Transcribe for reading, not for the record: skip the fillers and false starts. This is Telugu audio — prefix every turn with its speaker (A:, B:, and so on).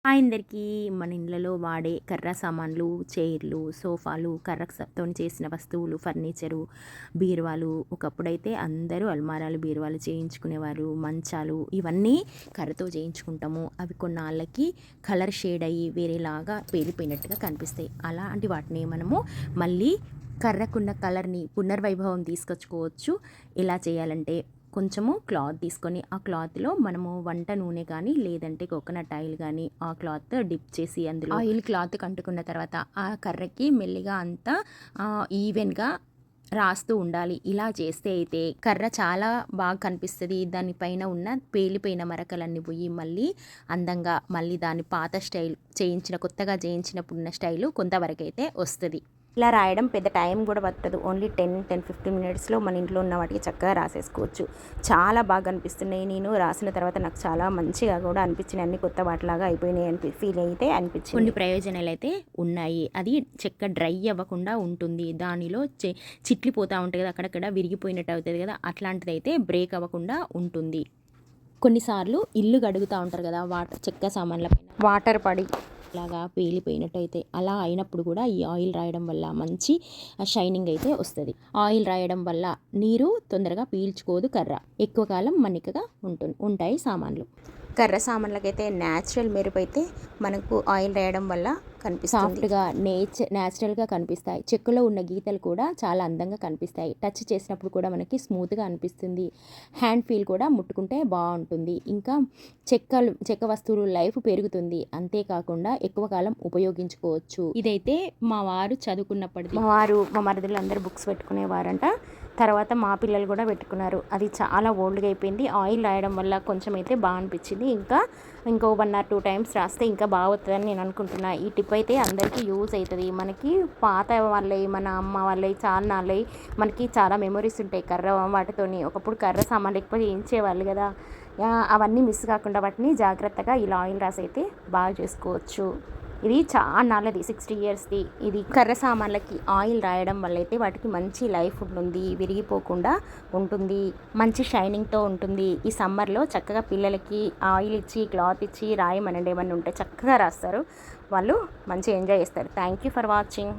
A: అందరికీ మన ఇళ్ళలో వాడే కర్ర సామాన్లు, చైర్లు, సోఫాలు, కర్రతోని చేసిన వస్తువులు, ఫర్నిచరు, బీరువాలు. ఒకప్పుడైతే అందరూ అల్మారాలు, బీరువాలు చేయించుకునేవారు. మంచాలు ఇవన్నీ కర్రతో చేయించుకుంటాము. అవి కొన్నాళ్ళకి కలర్ షేడ్ అయ్యి వేరేలాగా పేలిపోయినట్టుగా కనిపిస్తాయి. అలాంటి వాటిని మనము మళ్ళీ కర్రకున్న కలర్ని పునర్వైభవం తీసుకొచ్చుకోవచ్చు. ఎలా చేయాలంటే కొంచెము క్లాత్ తీసుకొని ఆ క్లాత్లో మనము వంట నూనె కానీ లేదంటే కోకోనట్ ఆయిల్ కానీ ఆ క్లాత్ డిప్ చేసి అందులో ఆయిల్ క్లాత్ కంటుకున్న తర్వాత ఆ కర్రకి మెల్లిగా అంతా ఈవెన్గా రాస్తూ ఉండాలి. ఇలా చేస్తే అయితే కర్ర చాలా బాగా కనిపిస్తుంది. దానిపైన ఉన్న పేలిపోయిన మరకలన్నీ పోయి మళ్ళీ అందంగా మళ్ళీ దాని పాత స్టైల్ కొత్తగా చేయించినప్పుడున్న స్టైలు కొంతవరకు అయితే వస్తుంది. ఇలా రాయడం పెద్ద టైం కూడా పట్టదు. ఓన్లీ 10-15 మినిట్స్లో మన ఇంట్లో ఉన్న వాటికి చక్కగా రాసేసుకోవచ్చు. చాలా బాగా అనిపిస్తున్నాయి. నేను రాసిన తర్వాత నాకు చాలా మంచిగా కూడా అనిపించినాయి. అన్ని కొత్త వాటిలాగా అయిపోయినాయి ఫీల్ అయితే అనిపించింది. కొన్ని ప్రయోజనాలు అయితే ఉన్నాయి. అది చెక్క డ్రై అవ్వకుండా ఉంటుంది. దానిలో చిట్లిపోతూ ఉంటుంది కదా, అక్కడక్కడ విరిగిపోయినట్టు అవుతుంది కదా, అట్లాంటిది అయితే బ్రేక్ అవ్వకుండా ఉంటుంది. కొన్నిసార్లు ఇల్లు గడుగుతూ ఉంటారు కదా, చెక్క సామాన్ల పైన వాటర్ పడి లాగా పేలిపోయినట్టయితే అలా అయినప్పుడు కూడా ఈ ఆయిల్ రాయడం వల్ల మంచి షైనింగ్ అయితే వస్తుంది. ఆయిల్ రాయడం వల్ల నీరు తొందరగా పీల్చుకోదు. కర్ర ఎక్కువ కాలం మన్నికగా ఉంటాయి సామాన్లు. కర్ర సామాన్లకైతే న్యాచురల్ మెరుపు అయితే మనకు ఆయిల్ రాయడం వల్ల కనిపిస్తుంది. సాఫ్ట్గా న్యాచురల్గా కనిపిస్తాయి. చెక్కలో ఉన్న గీతలు కూడా చాలా అందంగా కనిపిస్తాయి. టచ్ చేసినప్పుడు కూడా మనకి స్మూత్గా అనిపిస్తుంది. హ్యాండ్ ఫీల్ కూడా ముట్టుకుంటే బాగుంటుంది. ఇంకా చెక్క వస్తువులు లైఫ్ పెరుగుతుంది. అంతేకాకుండా ఎక్కువ కాలం ఉపయోగించుకోవచ్చు. ఇదైతే మా వారు చదువుకున్నప్పటిది. మా మరుదులు అందరూ బుక్స్ పెట్టుకునేవారంట. తర్వాత మా పిల్లలు కూడా పెట్టుకున్నారు. అది చాలా ఓల్డ్గా అయిపోయింది. ఆయిల్ రాయడం వల్ల కొంచెం అయితే బాగా అనిపించింది. ఇంకో 1 or 2 టైమ్స్ రాస్తే ఇంకా బాగుతుందని నేను అనుకుంటున్నా. ఈ టిప్ అయితే అందరికీ యూజ్ అవుతుంది. మనకి పాత వాళ్ళవి, మన అమ్మ వాళ్ళవి చాలా నాళ్ళవి మనకి చాలా మెమొరీస్ ఉంటాయి కర్ర వాటితోని. ఒకప్పుడు కర్ర సామాన్ లేకపోతే ఏం చేయాలి కదా, అవన్నీ మిస్ కాకుండా వాటిని జాగ్రత్తగా ఇలా ఆయిల్ రాసి అయితే బాగా చేసుకోవచ్చు. ఇది చాలా నాళ్ళది, 60 yearsది. ఇది కర్ర సామాన్లకి ఆయిల్ రాయడం వల్ల అయితే వాటికి మంచి లైఫ్ ఉంటుంది. విరిగిపోకుండా ఉంటుంది. మంచి షైనింగ్తో ఉంటుంది. ఈ సమ్మర్లో చక్కగా పిల్లలకి ఆయిల్ ఇచ్చి క్లాత్ ఇచ్చి రాయమనండి. ఏమన్నా ఉంటే చక్కగా రాస్తారు. వాళ్ళు మంచిగా ఎంజాయ్ చేస్తారు. Thank you for watching.